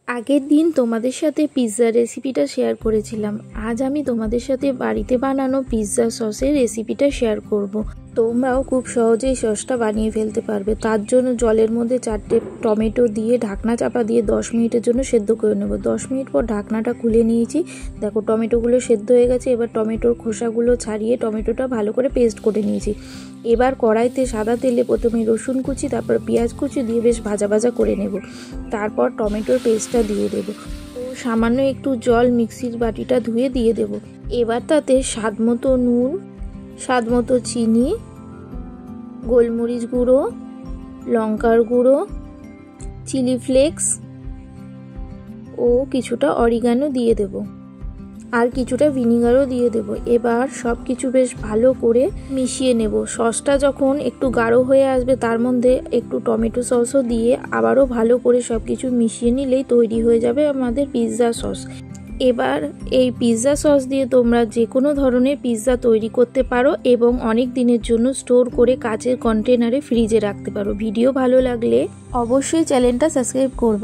আগের দিন তোমাদের সাথে পিৎজা রেসিপিটা শেয়ার করেছিলাম। আজ আমি তোমাদের সাথে বাড়িতে বানানো পিৎজা সসের রেসিপিটা শেয়ার করব। তোমরাও খুব সহজেই সসটা বানিয়ে ফেলতে পারবে। তার জন্য জলের মধ্যে 4টে টমেটো দিয়ে ঢাকনা চাপা দিয়ে 10 মিনিটের জন্য সেদ্ধ করে নেব। 10 মিনিট পর ঢাকনাটা খুলে নিয়েছি। দেখো টমেটোগুলো সেদ্ধ হয়ে গেছে। এবার টমেটোর খোসাগুলো ছাড়িয়ে টমেটোটা ভালো করে পেস্ট করে নিয়েছি। এবার কড়াইতে সাদা তেলে প্রথমে রসুন কুচি, তারপর পেঁয়াজ কুচি দিয়ে বেশ ভাজা ভাজা করে নেব। তারপর টমেটোর পেস্টটা দিয়ে দেবো। সামান্য একটু জল মিক্সির বাটিটা ধুয়ে দিয়ে দেব। এবার তাতে স্বাদ মতো নুন, স্বাদ মতো চিনি, গোলমরিচ গুঁড়ো, লঙ্কার গুঁড়ো, চিলি ফ্লেক্স ও কিছুটা অরিগানো দিয়ে দেব, আর কিছুটা ভিনিগারও দিয়ে দেব। এবার সব কিছু বেশ ভালো করে মিশিয়ে নেব। সসটা যখন একটু গাঢ় হয়ে আসবে তার মধ্যে একটু টমেটো সসও দিয়ে আবারও ভালো করে সব কিছু মিশিয়ে নিলেই তৈরি হয়ে যাবে আমাদের পিৎজা সস। এবার এই পিৎজা সস দিয়ে তোমরা যে কোনো ধরনের পিৎজা তৈরি করতে পারো এবং অনেক দিনের জন্য স্টোর করে কাচের কন্টেনারে ফ্রিজে রাখতে পারো। ভিডিও ভালো লাগলে অবশ্যই চ্যানেলটা সাবস্ক্রাইব করবে।